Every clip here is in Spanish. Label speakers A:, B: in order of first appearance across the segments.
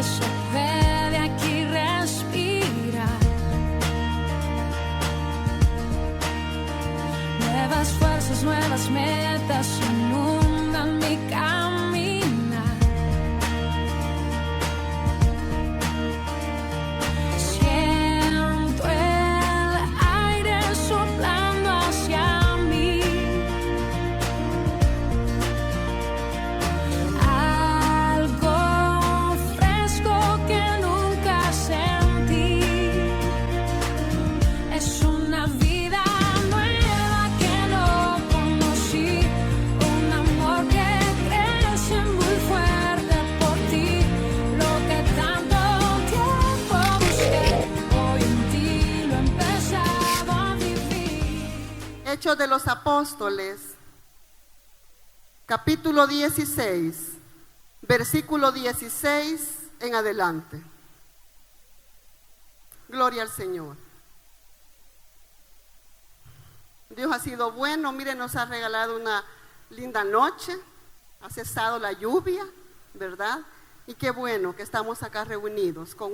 A: se puede aquí respirar. Nuevas fuerzas, nuevas metas inundan mi caminar. Siento el aire soplando hacia mí. Algo fresco que nunca sentí. Es una vida nueva que no conocí, un amor que crece muy fuerte por ti. Lo que tanto tiempo busqué, hoy en ti lo he empezado a vivir.
B: Hechos de los Apóstoles, capítulo 16, versículo 16 en adelante. Gloria al Señor. Dios ha sido bueno, miren, nos ha regalado una linda noche, ha cesado la lluvia, ¿verdad? Y qué bueno que estamos acá reunidos con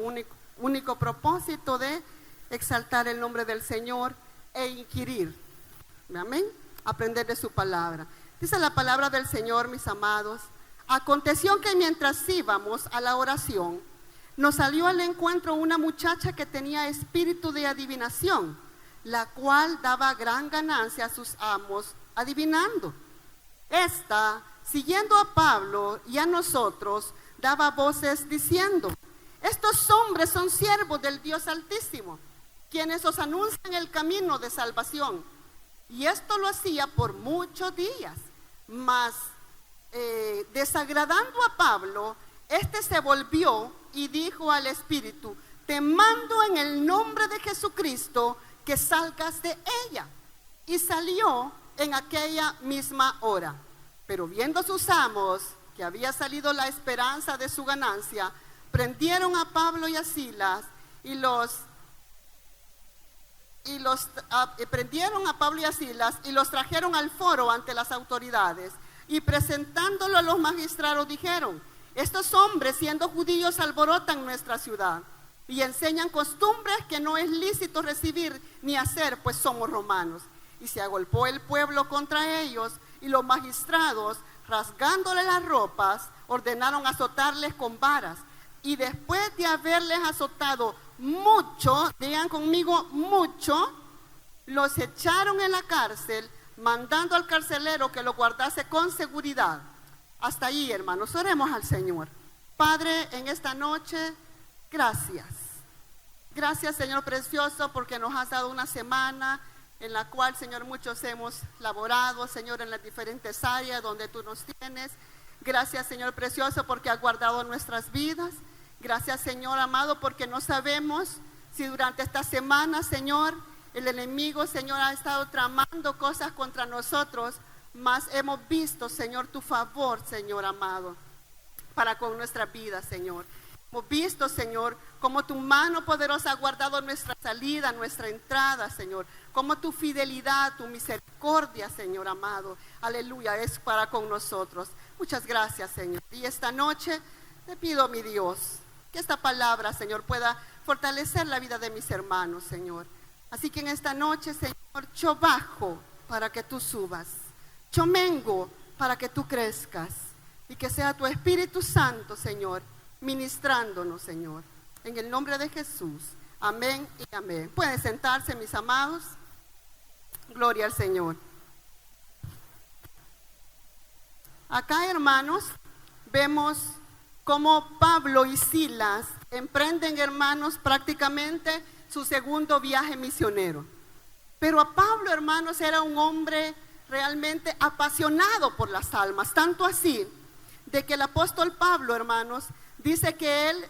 B: único propósito de exaltar el nombre del Señor e inquirir, amén, aprender de su palabra. Dice la palabra del Señor, mis amados: aconteció que mientras íbamos a la oración, nos salió al encuentro una muchacha que tenía espíritu de adivinación, la cual daba gran ganancia a sus amos adivinando. Esta, siguiendo a Pablo y a nosotros, daba voces diciendo: estos hombres son siervos del Dios Altísimo, quienes os anuncian el camino de salvación. Y esto lo hacía por muchos días, mas desagradando a Pablo, este se volvió y dijo al espíritu: te mando en el nombre de Jesucristo que salgas de ella. Y salió en aquella misma hora. Pero viendo sus amos que había salido la esperanza de su ganancia, prendieron a Pablo y a Silas y los trajeron al foro ante las autoridades, y presentándolo a los magistrados dijeron: estos hombres, siendo judíos, alborotan nuestra ciudad y enseñan costumbres que no es lícito recibir ni hacer, pues somos romanos. Y se agolpó el pueblo contra ellos, y los magistrados, rasgándole las ropas, ordenaron azotarles con varas. Y después de haberles azotado mucho, digan conmigo, mucho, los echaron en la cárcel, mandando al carcelero que lo guardase con seguridad. Hasta ahí, hermanos, oremos al Señor. Padre, en esta noche, gracias. Gracias, Señor precioso, porque nos has dado una semana en la cual, Señor, muchos hemos laborado, Señor, en las diferentes áreas donde tú nos tienes. Gracias, Señor precioso, porque has guardado nuestras vidas. Gracias, Señor amado, porque no sabemos si durante esta semana, Señor, el enemigo, Señor, ha estado tramando cosas contra nosotros, mas hemos visto, Señor, tu favor, Señor amado, para con nuestra vida, Señor. Hemos visto, Señor, cómo tu mano poderosa ha guardado nuestra salida, nuestra entrada, Señor. Cómo tu fidelidad, tu misericordia, Señor amado, aleluya, es para con nosotros. Muchas gracias, Señor. Y esta noche te pido, mi Dios, que esta palabra, Señor, pueda fortalecer la vida de mis hermanos, Señor. Así que en esta noche, Señor, yo bajo para que tú subas. Yo mengo para que tú crezcas. Y que sea tu Espíritu Santo, Señor, ministrándonos, Señor, en el nombre de Jesús, amén y amén. Pueden sentarse, mis amados. Gloria al Señor. Acá, hermanos, vemos cómo Pablo y Silas emprenden, hermanos, prácticamente su segundo viaje misionero. Pero a Pablo, hermanos, era un hombre realmente apasionado por las almas, tanto así de que el apóstol Pablo, hermanos, dice que él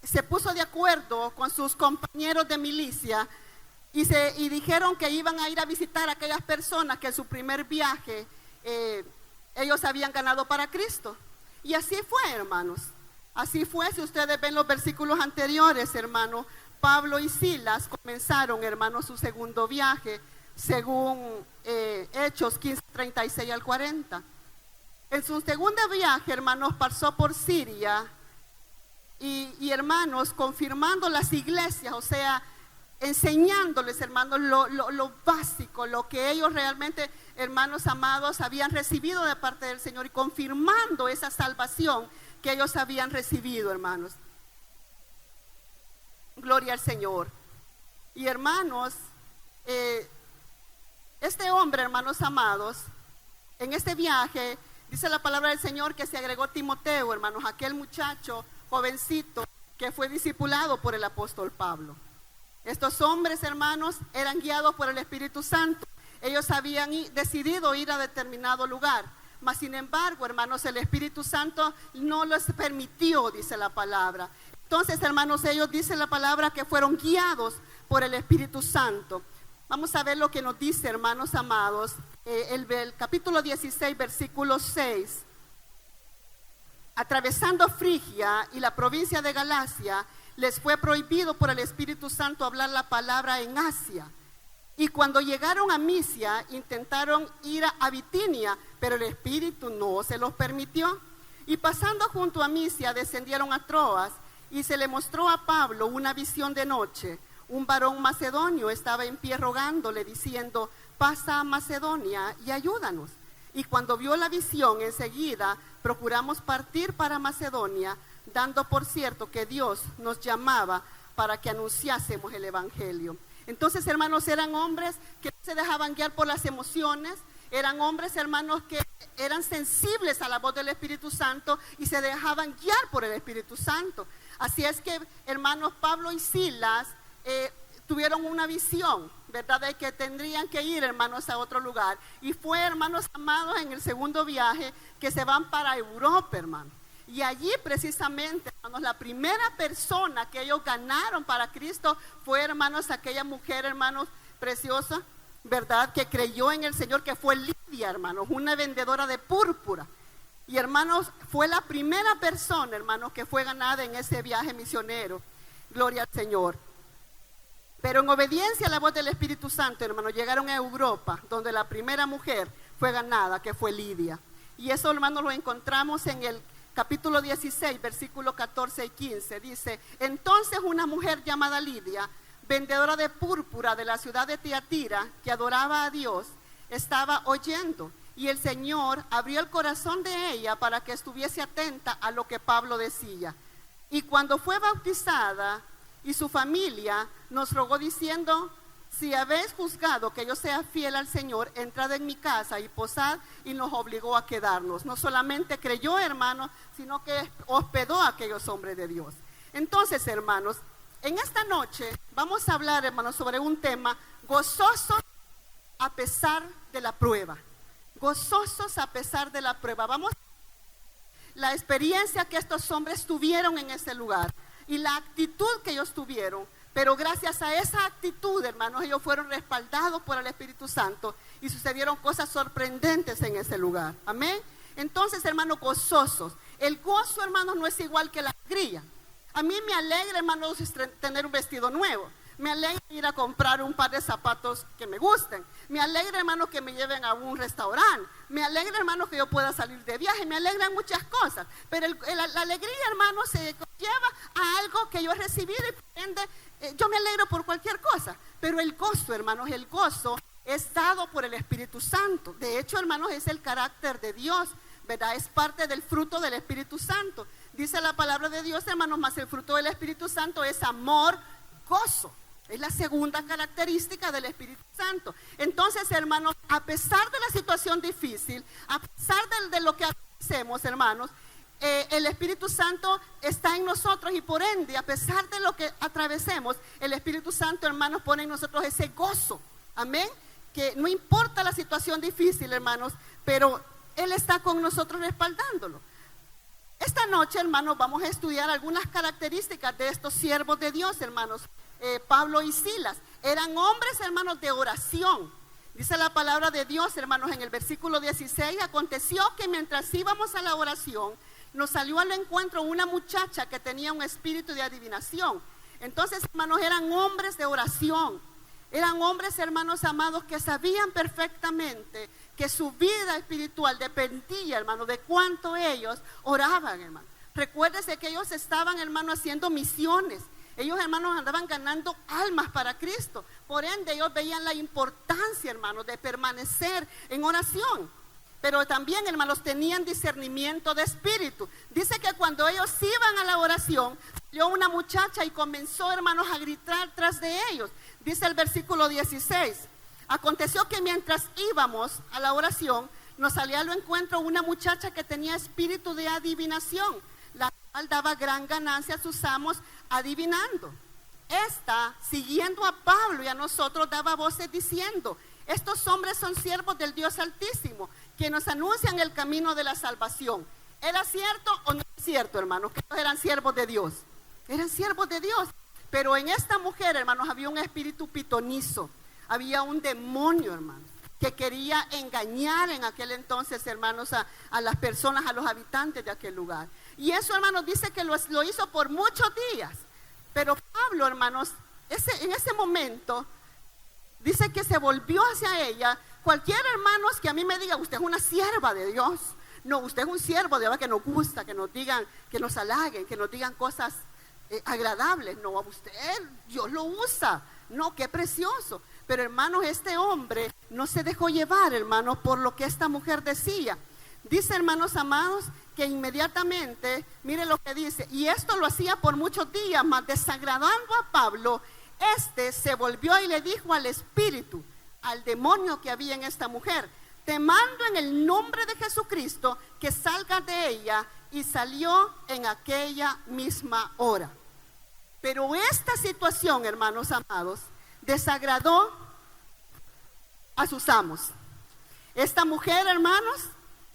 B: se puso de acuerdo con sus compañeros de milicia y dijeron que iban a ir a visitar a aquellas personas que en su primer viaje ellos habían ganado para Cristo. Y así fue, hermanos. Así fue, si ustedes ven los versículos anteriores, hermanos, Pablo y Silas comenzaron, hermanos, su segundo viaje, según Hechos 15, 36 al 40. En su segundo viaje, hermanos, pasó por Siria y hermanos, confirmando las iglesias, o sea, enseñándoles, hermanos, lo básico, lo que ellos realmente, hermanos amados, habían recibido de parte del Señor y confirmando esa salvación que ellos habían recibido, hermanos. Gloria al Señor. Y hermanos, este hombre, hermanos amados, en este viaje, dice la palabra del Señor que se agregó Timoteo, hermanos, aquel muchacho jovencito que fue discipulado por el apóstol Pablo. Estos hombres, hermanos, eran guiados por el Espíritu Santo. Ellos habían decidido ir a determinado lugar, mas sin embargo, hermanos, el Espíritu Santo no les permitió, dice la palabra. Entonces, hermanos, ellos, dice la palabra, que fueron guiados por el Espíritu Santo. Vamos a ver lo que nos dice, hermanos amados, el capítulo 16, versículo 6. Atravesando Frigia y la provincia de Galacia, les fue prohibido por el Espíritu Santo hablar la palabra en Asia. Y cuando llegaron a Misia, intentaron ir a Bitinia, pero el Espíritu no se los permitió. Y pasando junto a Misia, descendieron a Troas, y se le mostró a Pablo una visión de noche. Un varón macedonio estaba en pie rogándole, diciendo: pasa a Macedonia y ayúdanos. Y cuando vio la visión, enseguida procuramos partir para Macedonia, dando por cierto que Dios nos llamaba para que anunciásemos el Evangelio. Entonces, hermanos, eran hombres que no se dejaban guiar por las emociones, eran hombres, hermanos, que eran sensibles a la voz del Espíritu Santo y se dejaban guiar por el Espíritu Santo. Así es que, hermanos, Pablo y Silas tuvieron una visión, ¿verdad?, de que tendrían que ir, hermanos, a otro lugar. Y fue, hermanos amados, en el segundo viaje que se van para Europa, hermanos. Y allí precisamente, hermanos, la primera persona que ellos ganaron para Cristo fue, hermanos, aquella mujer, hermanos, preciosa, ¿verdad?, que creyó en el Señor, que fue Lidia, hermanos, una vendedora de púrpura. Y, hermanos, fue la primera persona, hermanos, que fue ganada en ese viaje misionero. Gloria al Señor. Pero en obediencia a la voz del Espíritu Santo, hermanos, llegaron a Europa, donde la primera mujer fue ganada, que fue Lidia. Y eso, hermanos, lo encontramos en el capítulo 16, versículos 14 y 15. Dice: entonces una mujer llamada Lidia, vendedora de púrpura de la ciudad de Tiatira, que adoraba a Dios, estaba oyendo. Y el Señor abrió el corazón de ella para que estuviese atenta a lo que Pablo decía. Y cuando fue bautizada y su familia, nos rogó diciendo: si habéis juzgado que yo sea fiel al Señor, entrad en mi casa y posad, y nos obligó a quedarnos. No solamente creyó, hermanos, sino que hospedó a aquellos hombres de Dios. Entonces, hermanos, en esta noche vamos a hablar, hermanos, sobre un tema: gozosos a pesar de la prueba. Gozosos a pesar de la prueba. Vamos a ver la experiencia que estos hombres tuvieron en ese lugar y la actitud que ellos tuvieron. Pero gracias a esa actitud, hermanos, ellos fueron respaldados por el Espíritu Santo y sucedieron cosas sorprendentes en ese lugar. Amén. Entonces, hermanos, gozosos. El gozo, hermanos, no es igual que la alegría. A mí me alegra, hermanos, tener un vestido nuevo. Me alegra ir a comprar un par de zapatos que me gusten. Me alegra, hermanos, que me lleven a un restaurante. Me alegra, hermanos, que yo pueda salir de viaje. Me alegran muchas cosas. Pero la alegría, hermanos, se lleva a algo que yo he recibido y por ende, yo me alegro por cualquier cosa. Pero el gozo, hermanos, el gozo es dado por el Espíritu Santo. De hecho, hermanos, es el carácter de Dios, ¿verdad? Es parte del fruto del Espíritu Santo. Dice la palabra de Dios, hermanos, más el fruto del Espíritu Santo es amor, gozo. Es la segunda característica del Espíritu Santo. Entonces, hermanos, a pesar de la situación difícil, a pesar de lo que hacemos, hermanos, el Espíritu Santo está en nosotros y por ende, a pesar de lo que atravesemos, el Espíritu Santo, hermanos, pone en nosotros ese gozo. Amén. Que no importa la situación difícil, hermanos, pero Él está con nosotros respaldándolo. Esta noche, hermanos, vamos a estudiar algunas características de estos siervos de Dios, hermanos. Pablo y Silas eran hombres, hermanos, de oración. Dice la palabra de Dios, hermanos, en el versículo 16: aconteció que mientras íbamos a la oración, nos salió al encuentro una muchacha que tenía un espíritu de adivinación. Entonces, hermanos, eran hombres de oración. Eran hombres, hermanos amados, que sabían perfectamente que su vida espiritual dependía, hermanos, de cuánto ellos oraban, hermanos. Recuérdese que ellos estaban, hermano, haciendo misiones. Ellos, hermanos, andaban ganando almas para Cristo. Por ende, ellos veían la importancia, hermanos, de permanecer en oración. Pero también, hermanos, tenían discernimiento de espíritu. Dice que cuando ellos iban a la oración, salió una muchacha y comenzó, hermanos, a gritar tras de ellos. Dice el versículo 16. Aconteció que mientras íbamos a la oración, nos salía al encuentro una muchacha que tenía espíritu de adivinación, la cual daba gran ganancia a sus amos adivinando. Esta, siguiendo a Pablo y a nosotros, daba voces diciendo: estos hombres son siervos del Dios Altísimo, que nos anuncian el camino de la salvación. ¿Era cierto o no es cierto, hermanos? Que ellos eran siervos de Dios. Eran siervos de Dios. Pero en esta mujer, hermanos, había un espíritu pitonizo. Había un demonio, hermanos, que quería engañar en aquel entonces, hermanos, a las personas, a los habitantes de aquel lugar. Y eso, hermanos, dice que lo hizo por muchos días. Pero Pablo, hermanos, en ese momento, dice que se volvió hacia ella. Cualquier, hermanos, que a mí me diga: usted es una sierva de Dios. No, usted es un siervo de Dios, que nos gusta, que nos digan, que nos halaguen, que nos digan cosas agradables. No, a usted Dios lo usa. No, qué precioso. Pero, hermanos, este hombre no se dejó llevar, hermanos, por lo que esta mujer decía. Dice, hermanos amados, que inmediatamente, mire lo que dice: y esto lo hacía por muchos días, mas desagradando a Pablo, este se volvió y le dijo al espíritu, al demonio que había en esta mujer: te mando en el nombre de Jesucristo que salgas de ella. Y salió en aquella misma hora. Pero esta situación, hermanos amados, desagradó a sus amos. Esta mujer, hermanos,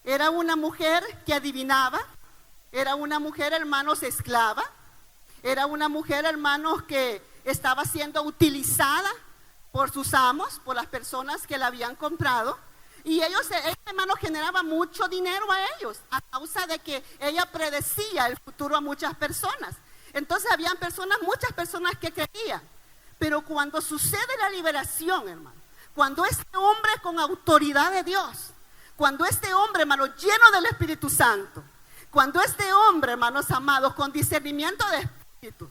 B: era una mujer que adivinaba. Era una mujer, hermanos, esclava. Era una mujer, hermanos, que estaba siendo utilizada por sus amos, por las personas que la habían comprado. Y ellos, hermanos, generaban mucho dinero a ellos, a causa de que ella predecía el futuro a muchas personas. Entonces habían muchas personas que creían. Pero cuando sucede la liberación, hermano, cuando este hombre con autoridad de Dios, cuando este hombre, hermano, lleno del Espíritu Santo, cuando este hombre, hermanos amados, con discernimiento de espíritu,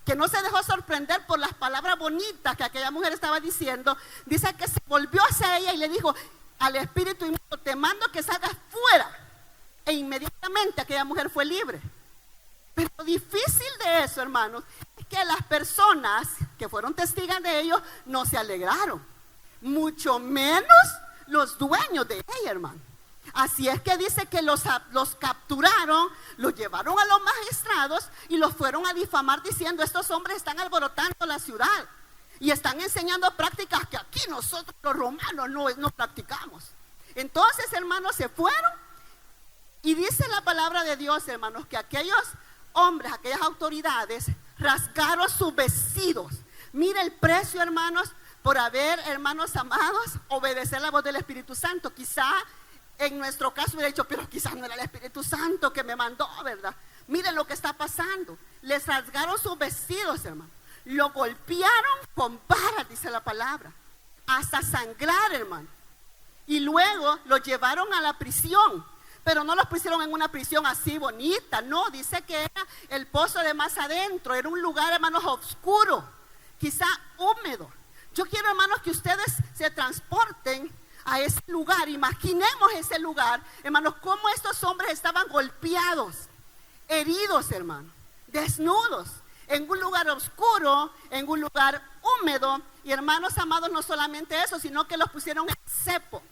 B: que no se dejó sorprender por las palabras bonitas que aquella mujer estaba diciendo, dice que se volvió hacia ella y le dijo al espíritu inmundo: te mando que salgas fuera. E inmediatamente aquella mujer fue libre. Pero lo difícil de eso, hermanos, es que las personas que fueron testigos de ello no se alegraron, mucho menos los dueños de ella, hermano. Así es que dice que los capturaron, los llevaron a los magistrados y los fueron a difamar diciendo: estos hombres están alborotando la ciudad y están enseñando prácticas que aquí nosotros los romanos no practicamos. Entonces, hermanos, se fueron y dice la palabra de Dios, hermanos, que aquellos hombres, aquellas autoridades rasgaron sus vestidos. Mira el precio, hermanos, por haber, hermanos amados, obedecer la voz del Espíritu Santo. Quizá en nuestro caso hubiera dicho: pero quizás no era el Espíritu Santo que me mandó, ¿verdad? Miren lo que está pasando. Les rasgaron sus vestidos, hermanos. Lo golpearon con varas, dice la palabra, hasta sangrar, hermano. Y luego lo llevaron a la prisión. Pero no los pusieron en una prisión así bonita, no, dice que era el pozo de más adentro, era un lugar, hermanos, oscuro, quizá húmedo. Yo quiero, hermanos, que ustedes se transporten a ese lugar, imaginemos ese lugar, hermanos, cómo estos hombres estaban golpeados, heridos, hermanos, desnudos, en un lugar oscuro, en un lugar húmedo. Y, hermanos amados, no solamente eso, sino que los pusieron en cepo.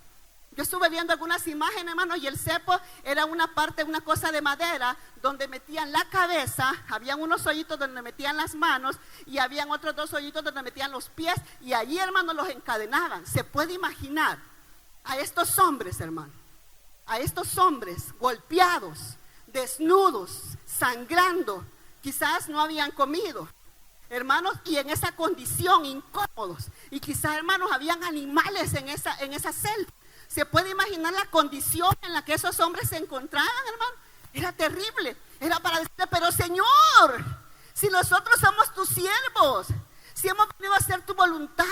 B: Yo estuve viendo algunas imágenes, hermanos, y el cepo era una cosa de madera donde metían la cabeza, habían unos hoyitos donde metían las manos y habían otros 2 hoyitos donde metían los pies, y allí, hermanos, los encadenaban. Se puede imaginar a estos hombres, hermano, a estos hombres golpeados, desnudos, sangrando, quizás no habían comido, hermanos, y en esa condición incómodos, y quizás, hermanos, habían animales en esa celda. ¿Se puede imaginar la condición en la que esos hombres se encontraban, hermano? Era terrible. Era para decirle: pero Señor, si nosotros somos tus siervos, si hemos venido a hacer tu voluntad,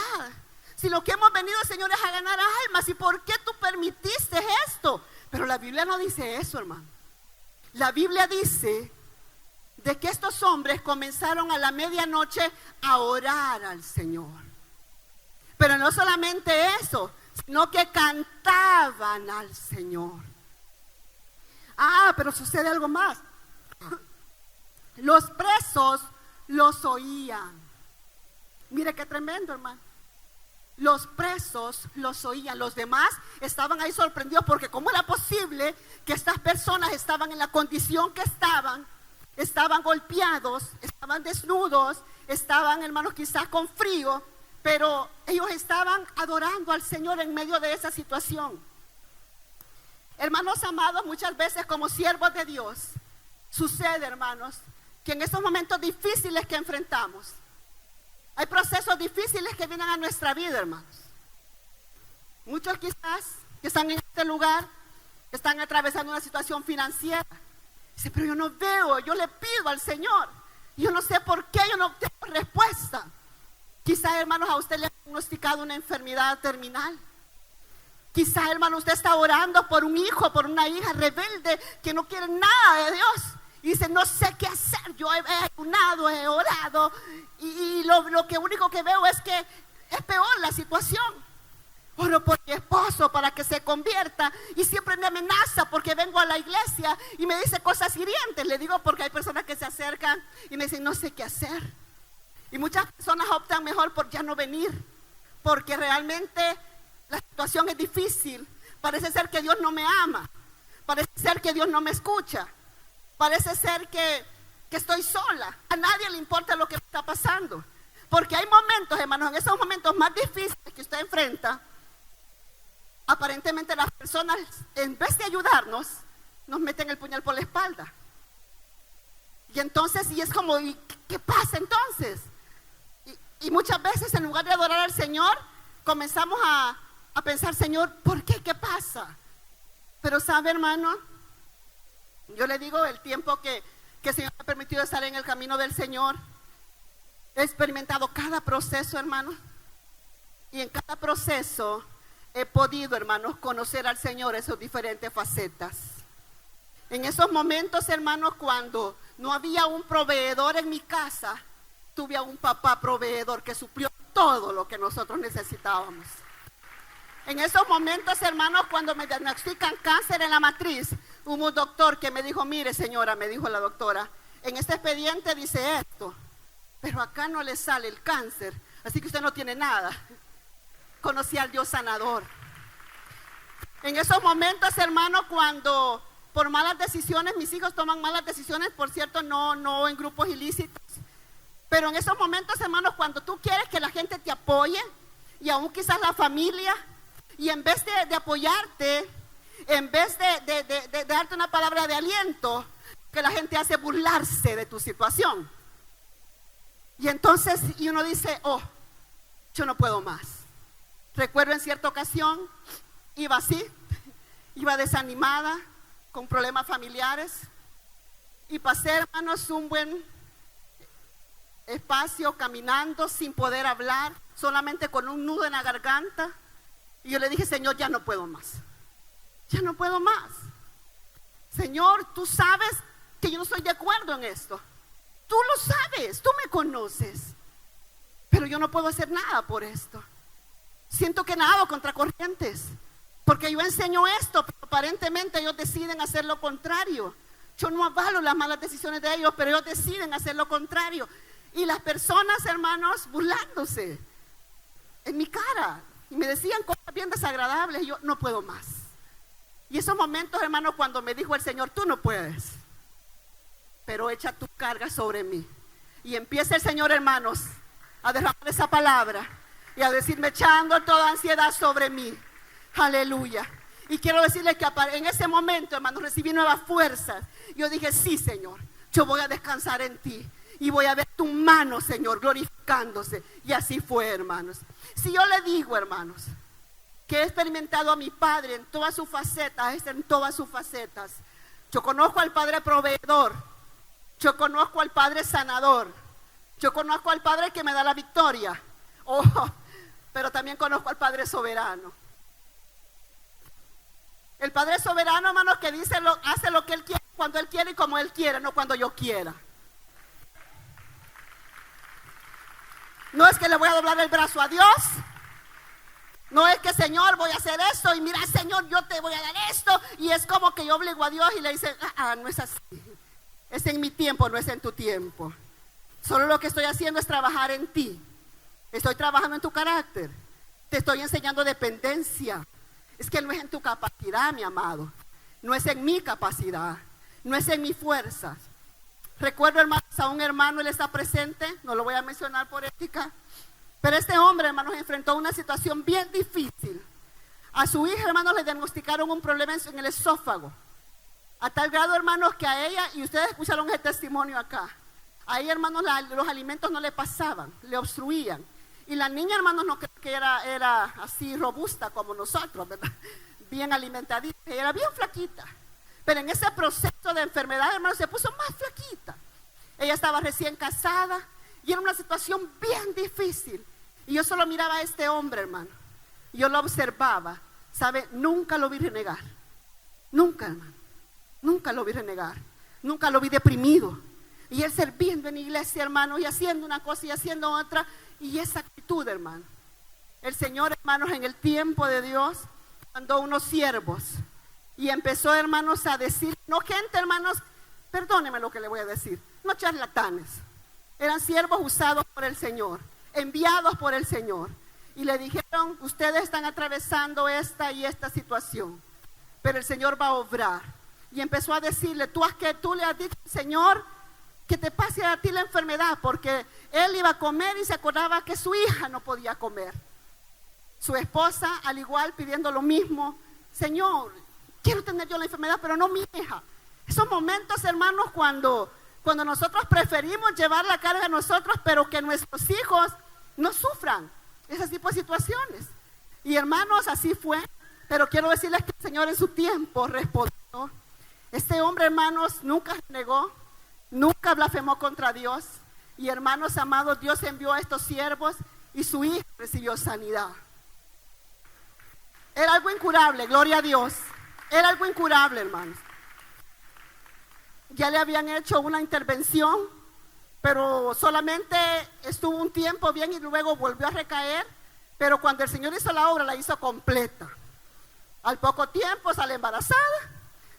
B: si lo que hemos venido, Señor, es a ganar almas, ¿y por qué tú permitiste esto? Pero la Biblia no dice eso, hermano. La Biblia dice de que estos hombres comenzaron a la medianoche a orar al Señor. Pero no solamente eso, sino que cantaban al Señor. Pero sucede algo más. Los presos los oían. Mire qué tremendo, hermano. Los presos los oían. Los demás estaban ahí sorprendidos porque cómo era posible que estas personas estaban en la condición que estaban golpeados, estaban desnudos, estaban, hermanos, quizás con frío, pero ellos estaban adorando al Señor en medio de esa situación. Hermanos amados, muchas veces como siervos de Dios sucede, hermanos, que en esos momentos difíciles que enfrentamos, hay procesos difíciles que vienen a nuestra vida, hermanos. Muchos quizás que están en este lugar están atravesando una situación financiera. Dice, pero yo no veo, yo le pido al Señor, yo no sé por qué, yo no tengo respuesta. Quizás, hermanos, a usted le han diagnosticado una enfermedad terminal. Quizás, hermano, usted está orando por un hijo, por una hija rebelde que no quiere nada de Dios. Y dice, no sé qué hacer, yo he ayunado, he orado y lo que único que veo es que es peor la situación. Oro por mi esposo para que se convierta y siempre me amenaza porque vengo a la iglesia y me dice cosas hirientes. Le digo porque hay personas que se acercan y me dicen, no sé qué hacer. Y muchas personas optan mejor por ya no venir, porque realmente la situación es difícil. Parece ser que Dios no me ama, parece ser que Dios no me escucha, parece ser que estoy sola. A nadie le importa lo que está pasando, porque hay momentos, hermanos, en esos momentos más difíciles que usted enfrenta, aparentemente las personas, en vez de ayudarnos, nos meten el puñal por la espalda. Y entonces, y es como, ¿y qué pasa entonces? Y muchas veces, en lugar de adorar al Señor, comenzamos a pensar, Señor, ¿por qué? ¿Qué pasa? Pero sabe, hermano, yo le digo, el tiempo que el Señor me ha permitido estar en el camino del Señor, he experimentado cada proceso, hermano, y en cada proceso he podido, hermanos, conocer al Señor en sus diferentes facetas. En esos momentos, hermanos, cuando no había un proveedor en mi casa, tuve a un papá proveedor que suplió todo lo que nosotros necesitábamos. En esos momentos, hermanos, cuando me diagnostican cáncer en la matriz, hubo un doctor que me dijo, mire señora, me dijo la doctora, en este expediente dice esto, pero acá no le sale el cáncer, así que usted no tiene nada. Conocí al Dios sanador. En esos momentos, hermanos, cuando por malas decisiones, mis hijos toman malas decisiones, por cierto, no en grupos ilícitos, pero en esos momentos, hermanos, cuando tú quieres que la gente te apoye, y aún quizás la familia, y en vez de apoyarte, en vez de darte una palabra de aliento, que la gente hace burlarse de tu situación. Y entonces, y uno dice, yo no puedo más. Recuerdo en cierta ocasión, iba así, iba desanimada, con problemas familiares, y pasé, hermanos, un buen espacio caminando sin poder hablar, solamente con un nudo en la garganta, y yo le dije, Señor, ya no puedo más, ya no puedo más. Señor, tú sabes que yo no estoy de acuerdo en esto, tú lo sabes, tú me conoces, pero yo no puedo hacer nada por esto. Siento que nado contra corrientes, porque yo enseño esto, pero aparentemente ellos deciden hacer lo contrario. Yo no avalo las malas decisiones de ellos, pero ellos deciden hacer lo contrario. Y las personas, hermanos, burlándose en mi cara, y me decían cosas bien desagradables, y yo no puedo más. Y esos momentos, hermanos, cuando me dijo el Señor, tú no puedes, pero echa tu carga sobre mí. Y empieza el Señor, hermanos, a derramar esa palabra y a decirme, echando toda ansiedad sobre mí. Aleluya. Y quiero decirles que en ese momento, hermanos, recibí nuevas fuerzas. Yo dije, sí, Señor, yo voy a descansar en ti y voy a ver tu mano, Señor, glorificándose. Y así fue, hermanos. Si yo le digo, hermanos, que he experimentado a mi Padre en todas sus facetas, yo conozco al Padre proveedor, yo conozco al Padre sanador, yo conozco al Padre que me da la victoria, pero también conozco al Padre soberano. El Padre soberano, hermanos, que dice hace lo que Él quiere, cuando Él quiere y como Él quiere, no cuando yo quiera. No es que le voy a doblar el brazo a Dios. No es que, Señor, voy a hacer esto y mira, Señor, yo te voy a dar esto. Y es como que yo obligo a Dios y le dice, no es así. Es en mi tiempo, no es en tu tiempo. Solo lo que estoy haciendo es trabajar en ti. Estoy trabajando en tu carácter. Te estoy enseñando dependencia. Es que no es en tu capacidad, mi amado. No es en mi capacidad. No es en mis fuerzas. Recuerdo, hermanos, a un hermano, él está presente. No lo voy a mencionar por ética. Pero este hombre, hermanos, enfrentó una situación bien difícil. A su hija, hermanos, le diagnosticaron un problema en el esófago. A tal grado, hermanos, que a ella, y ustedes escucharon ese testimonio acá, a ella, hermanos, los alimentos no le pasaban, le obstruían. Y la niña, hermanos, no creo que era así robusta como nosotros, ¿verdad? Bien alimentadita, ella era bien flaquita. Pero en ese proceso de enfermedad, hermanos, se puso más flaquita. Ella estaba recién casada y era una situación bien difícil. Y yo solo miraba a este hombre, hermano. Y yo lo observaba. ¿Sabe? Nunca lo vi renegar. Nunca, hermano. Nunca lo vi renegar. Nunca lo vi deprimido. Y él sirviendo en iglesia, hermano, y haciendo una cosa y haciendo otra. Y esa actitud, hermano. El Señor, hermanos, en el tiempo de Dios, mandó unos siervos. Y empezó, hermanos, a decir, no gente, hermanos, perdónenme lo que le voy a decir, no charlatanes. Eran siervos usados por el Señor, enviados por el Señor. Y le dijeron, ustedes están atravesando esta y esta situación, pero el Señor va a obrar. Y empezó a decirle, tú le has dicho al Señor que te pase a ti la enfermedad, porque él iba a comer y se acordaba que su hija no podía comer. Su esposa, al igual, pidiendo lo mismo, Señor, quiero tener yo la enfermedad, pero no mi hija. Esos momentos, hermanos, cuando nosotros preferimos llevar la carga a nosotros, pero que nuestros hijos no sufran ese tipo de situaciones. Y hermanos, así fue. Pero quiero decirles que el Señor en su tiempo respondió. Este hombre, hermanos, nunca negó, nunca blasfemó contra Dios. Y hermanos amados, Dios envió a estos siervos y su hija recibió sanidad. Era algo incurable, gloria a Dios. Era algo incurable, hermanos. Ya le habían hecho una intervención, pero solamente estuvo un tiempo bien y luego volvió a recaer. Pero cuando el Señor hizo la obra, la hizo completa. Al poco tiempo sale embarazada.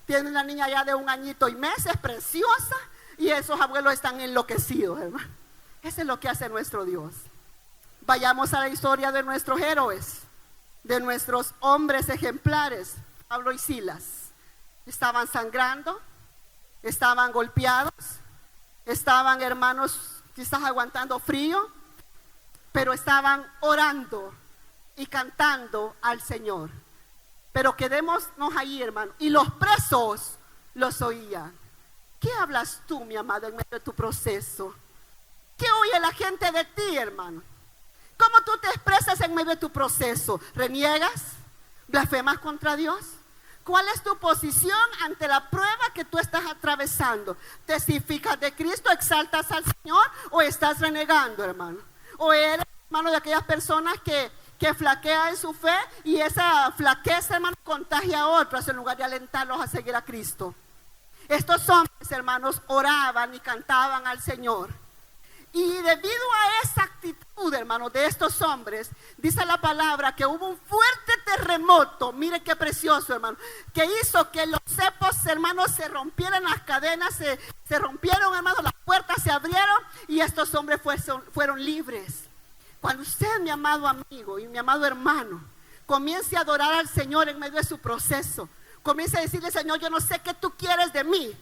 B: Tiene una niña ya de 1 añito y meses, preciosa. Y esos abuelos están enloquecidos, hermano. Eso es lo que hace nuestro Dios. Vayamos a la historia de nuestros héroes, de nuestros hombres ejemplares. Pablo y Silas estaban sangrando, estaban golpeados, estaban, hermanos, quizás aguantando frío, pero estaban orando y cantando al Señor. Pero quedémonos ahí, hermano, y los presos los oían. ¿Qué hablas tú, mi amado, en medio de tu proceso? ¿Qué oye la gente de ti, hermano? ¿Cómo tú te expresas en medio de tu proceso? ¿Reniegas? ¿Blasfemas contra Dios? ¿Cuál es tu posición ante la prueba que tú estás atravesando? ¿Testificas de Cristo, exaltas al Señor o estás renegando, hermano? ¿O eres, hermano, de aquellas personas que flaquean en su fe y esa flaqueza, hermano, contagia a otros en lugar de alentarlos a seguir a Cristo? Estos hombres, hermanos, oraban y cantaban al Señor. Y debido a esa actitud, hermanos, de estos hombres, dice la palabra que hubo un fuerte terremoto, mire qué precioso, hermano, que hizo que los cepos, hermanos, se rompieran las cadenas, se rompieron, hermanos, las puertas se abrieron y estos hombres fueron libres. Cuando usted, mi amado amigo y mi amado hermano, comience a adorar al Señor en medio de su proceso, comience a decirle, Señor, yo no sé qué tú quieres de mí,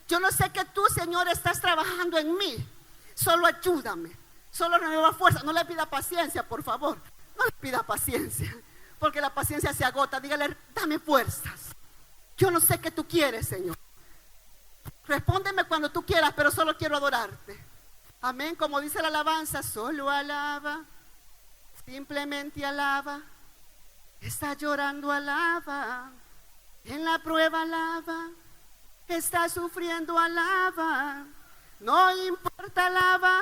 B: yo no sé qué tú, Señor, estás trabajando en mí. Solo ayúdame, solo renueva fuerza. No le pida paciencia, por favor. No le pida paciencia, porque la paciencia se agota. Dígale, dame fuerzas. Yo no sé qué tú quieres, Señor. Respóndeme cuando tú quieras, pero solo quiero adorarte. Amén, como dice la alabanza, solo alaba, simplemente alaba. Está llorando, alaba. En la prueba, alaba. Está sufriendo, alaba. No importa, alaba,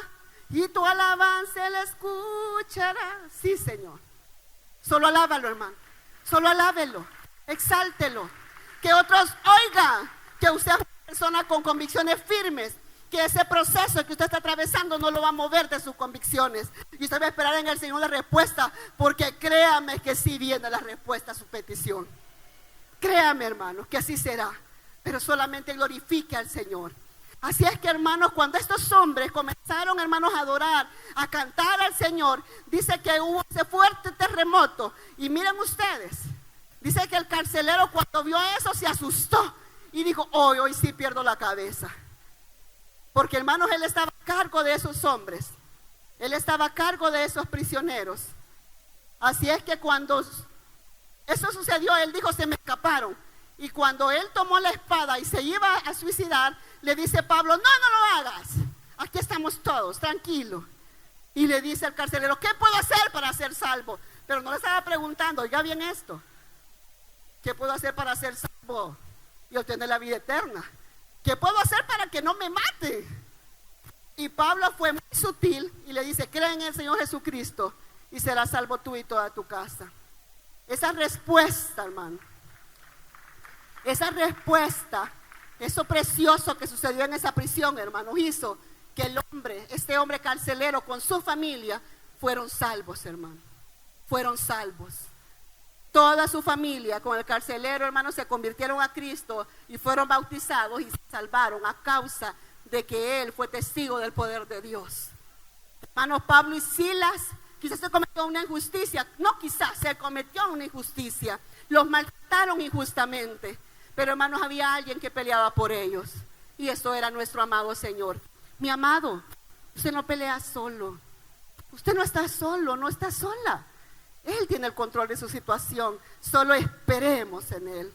B: y tu alabanza le escuchará. Sí, Señor. Solo alábalo, hermano. Solo alábelo, exáltelo. Que otros oigan que usted es una persona con convicciones firmes que ese proceso que usted está atravesando no lo va a mover de sus convicciones. Y usted va a esperar en el Señor la respuesta, porque créame que sí viene la respuesta a su petición. Créame, hermanos, que así será, pero solamente glorifique al Señor. Así es que, hermanos, cuando estos hombres comenzaron, hermanos, a adorar, a cantar al Señor, dice que hubo ese fuerte terremoto. Y miren ustedes, dice que el carcelero, cuando vio eso, se asustó y dijo: hoy sí pierdo la cabeza. Porque, hermanos, él estaba a cargo de esos hombres, él estaba a cargo de esos prisioneros. Así es que cuando eso sucedió, él dijo: se me escaparon. Y cuando él tomó la espada y se iba a suicidar, le dice Pablo: no lo hagas, aquí estamos todos, tranquilo. Y le dice al carcelero: ¿qué puedo hacer para ser salvo? Pero no le estaba preguntando: oiga bien esto, ¿qué puedo hacer para ser salvo y obtener la vida eterna? ¿Qué puedo hacer para que no me mate? Y Pablo fue muy sutil y le dice: cree en el Señor Jesucristo y serás salvo tú y toda tu casa. Esa respuesta, hermano, esa respuesta, eso precioso que sucedió en esa prisión, hermanos, hizo que este hombre carcelero con su familia fueron salvos, hermano. Fueron salvos. Toda su familia con el carcelero, hermanos, se convirtieron a Cristo y fueron bautizados y se salvaron a causa de que él fue testigo del poder de Dios. Hermanos, Pablo y Silas, quizás se cometió una injusticia, no quizás, se cometió una injusticia, los maltrataron injustamente, pero, hermanos, había alguien que peleaba por ellos, y eso era nuestro amado Señor. Mi amado, usted no pelea solo, usted no está solo, no está sola. Él tiene el control de su situación, solo esperemos en Él.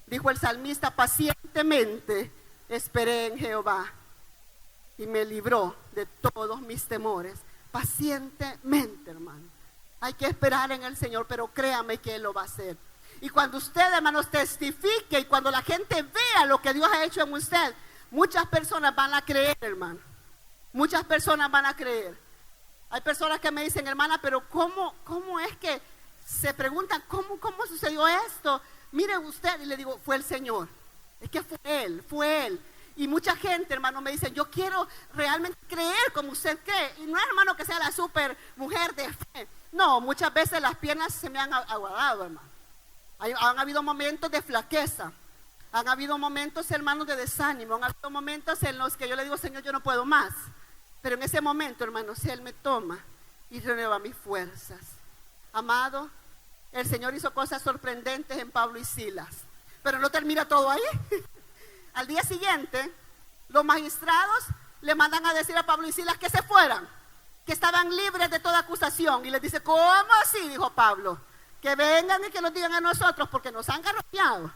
B: Dijo el salmista: pacientemente esperé en Jehová y me libró de todos mis temores. Pacientemente, hermano. Hay que esperar en el Señor, pero créame que Él lo va a hacer. Y cuando usted, hermanos, testifique y cuando la gente vea lo que Dios ha hecho en usted, muchas personas van a creer, hermano. Muchas personas van a creer. Hay personas que me dicen: hermana, pero ¿cómo es que se preguntan cómo sucedió esto? Mire usted, y le digo: fue el Señor. Es que fue Él. Y mucha gente, hermano, me dice: yo quiero realmente creer como usted cree. Y no es, hermano, que sea la super mujer de fe. No, muchas veces las piernas se me han aguadado, hermano. Han habido momentos de flaqueza. Han habido momentos, hermanos, de desánimo. Han habido momentos en los que yo le digo: Señor, yo no puedo más. Pero en ese momento, hermanos, Él me toma y renueva mis fuerzas. Amado, el Señor hizo cosas sorprendentes en Pablo y Silas. Pero no termina todo ahí. Al día siguiente, los magistrados le mandan a decir a Pablo y Silas que se fueran, que estaban libres de toda acusación. Y les dice: ¿cómo así? Dijo Pablo. Que vengan y que nos digan a nosotros, porque nos han garroteado,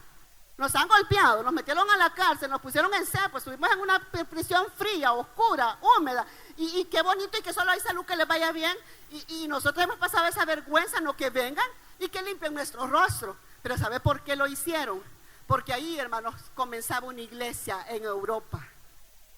B: nos han golpeado, nos metieron a la cárcel, nos pusieron en cepo, estuvimos en una prisión fría, oscura, húmeda, y qué bonito y que solo hay salud, que les vaya bien, y nosotros hemos pasado esa vergüenza, no, que vengan y que limpien nuestro rostro. Pero ¿sabe por qué lo hicieron? Porque ahí, hermanos, comenzaba una iglesia en Europa,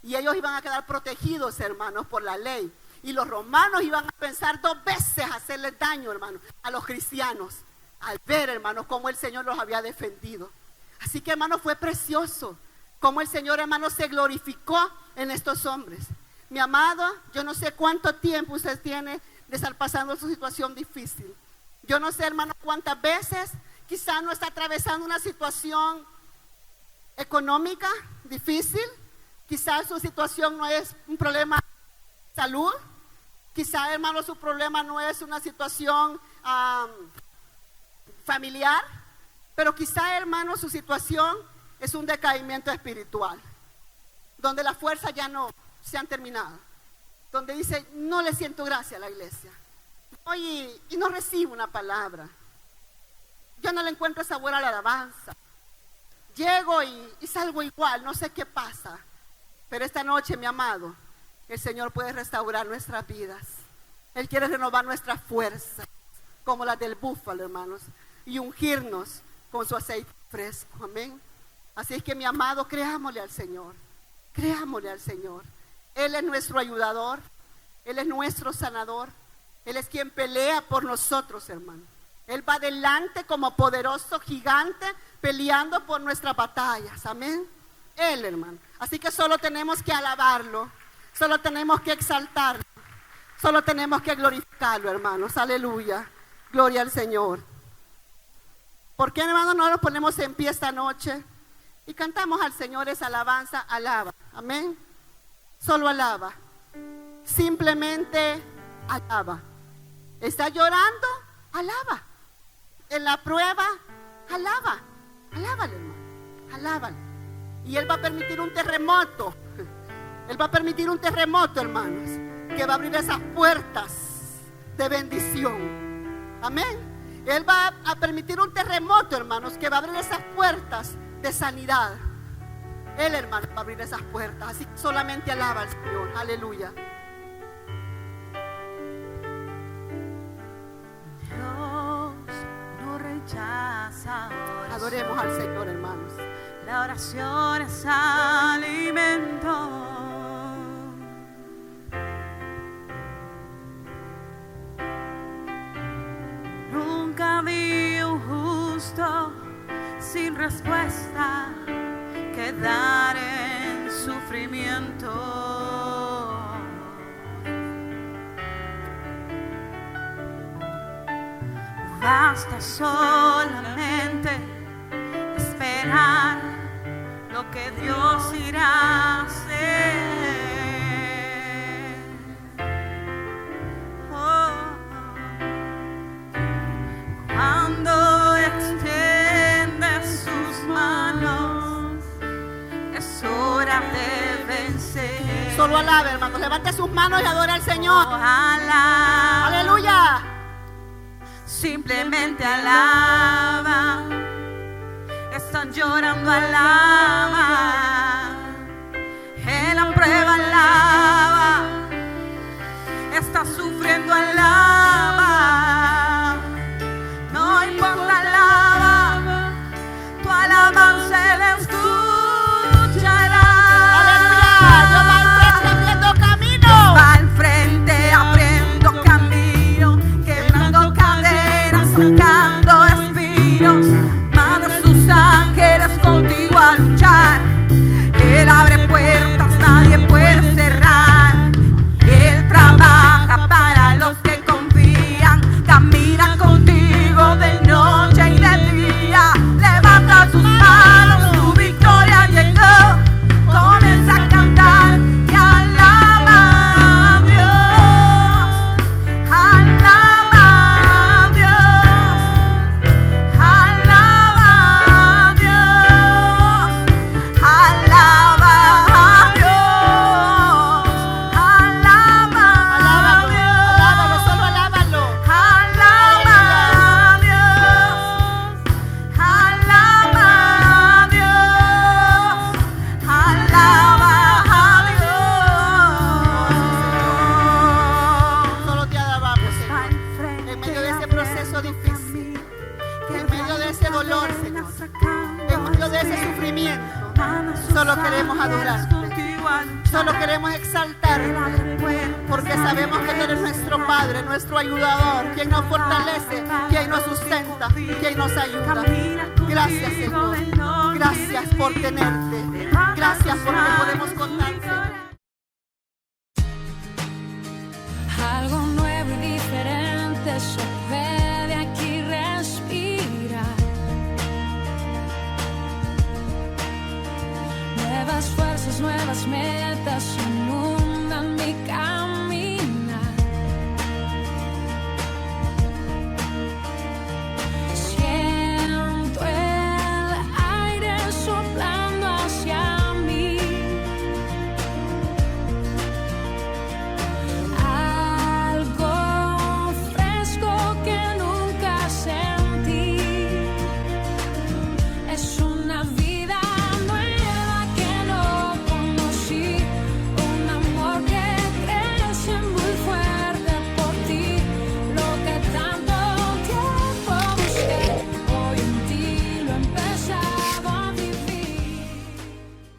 B: y ellos iban a quedar protegidos, hermanos, por la ley, y los romanos iban a pensar 2 veces hacerles daño, hermanos, a los cristianos, al ver, hermanos, cómo el Señor los había defendido. Así que, hermanos, fue precioso cómo el Señor, hermanos, se glorificó en estos hombres. Mi amado, yo no sé cuánto tiempo usted tiene de estar pasando su situación difícil. Yo no sé, hermano, cuántas veces quizás no está atravesando una situación económica difícil. Quizás su situación no es un problema de salud. Quizás, hermano, su problema no es una situación familiar. Pero quizá, hermano, su situación es un decaimiento espiritual, donde las fuerzas ya no se han terminado, donde dice: no le siento gracia a la iglesia, y no recibo una palabra, yo no le encuentro sabor a la alabanza, llego y salgo igual, no sé qué pasa. Pero esta noche, mi amado, el Señor puede restaurar nuestras vidas. Él quiere renovar nuestras fuerzas, como las del búfalo, hermanos, y ungirnos con su aceite fresco, amén. Así es que, mi amado, creámosle al Señor, creámosle al Señor. Él es nuestro ayudador, Él es nuestro sanador, Él es quien pelea por nosotros, hermano. Él va adelante como poderoso gigante, peleando por nuestras batallas, amén. Él, hermano. Así que solo tenemos que alabarlo, solo tenemos que exaltarlo, solo tenemos que glorificarlo, hermanos. Aleluya, gloria al Señor. ¿Por qué, hermanos, no nos ponemos en pie esta noche y cantamos al Señor esa alabanza? Alaba, amén. Solo alaba, simplemente alaba. ¿Está llorando? Alaba. En la prueba, alaba. Alábale, hermano, alábale. Y Él va a permitir un terremoto. Él va a permitir un terremoto, hermanos, que va a abrir esas puertas de bendición. Amén. Él va a permitir un terremoto, hermanos, que va a abrir esas puertas de sanidad. Él, hermano, va a abrir esas puertas. Así que solamente alaba al Señor. Aleluya.
C: Dios no rechaza oración.
B: Adoremos al Señor, hermanos.
C: La oración es alimento. Nunca vi un justo sin respuesta quedar en sufrimiento. Basta solamente esperar lo que Dios irá a hacer. Cuando extiende sus manos, es hora de vencer.
B: Solo alabe, hermanos. Levante sus manos y adore al Señor.
C: Ojalá.
B: Aleluya.
C: Simplemente alaba. Están llorando, alaba. En la prueba, alaba. Está sufriendo, alaba. No importa, alaba. Tu alabanza Él escuchará.
B: Aleluya. Dios va al frente abriendo camino.
C: Va al frente abriendo camino, quebrando cadenas, sacando espinos. Manda sus ángeles contigo a luchar. Él abre puertas, nadie puede cerrar. Él trabaja para los que confían. Camina contigo de noche y de día. Levanta tus manos, tu victoria llegó. Comienza a cantar y alaba a Dios. Alaba a Dios. Alaba a Dios. Alaba a Dios. Alaba a
B: Alábalo,
C: Dios.
B: alábalo, solo alábalo.
C: Alaba a Dios. Alaba a Dios. Alaba a Dios.
B: Solo te alabamos,
C: Está
B: Señor.
C: enfrente
B: En medio de ese
C: abriendo
B: proceso difícil, en medio de ese dolor, Señor,
C: sacando
B: en medio de ese
C: espinos.
B: sufrimiento,
C: Manda sus
B: solo queremos
C: ángeles
B: adorarte.
C: contigo a luchar.
B: Solo queremos exaltarte, porque sabemos que tú eres nuestro Padre, nuestro ayudador, quien nos fortalece, quien nos sustenta, quien nos ayuda. Gracias, Señor. Gracias por tenerte. Gracias porque podemos contarte.
A: Algo nuevo y diferente se puede aquí respirar. Nuevas fuerzas, nuevas metas, un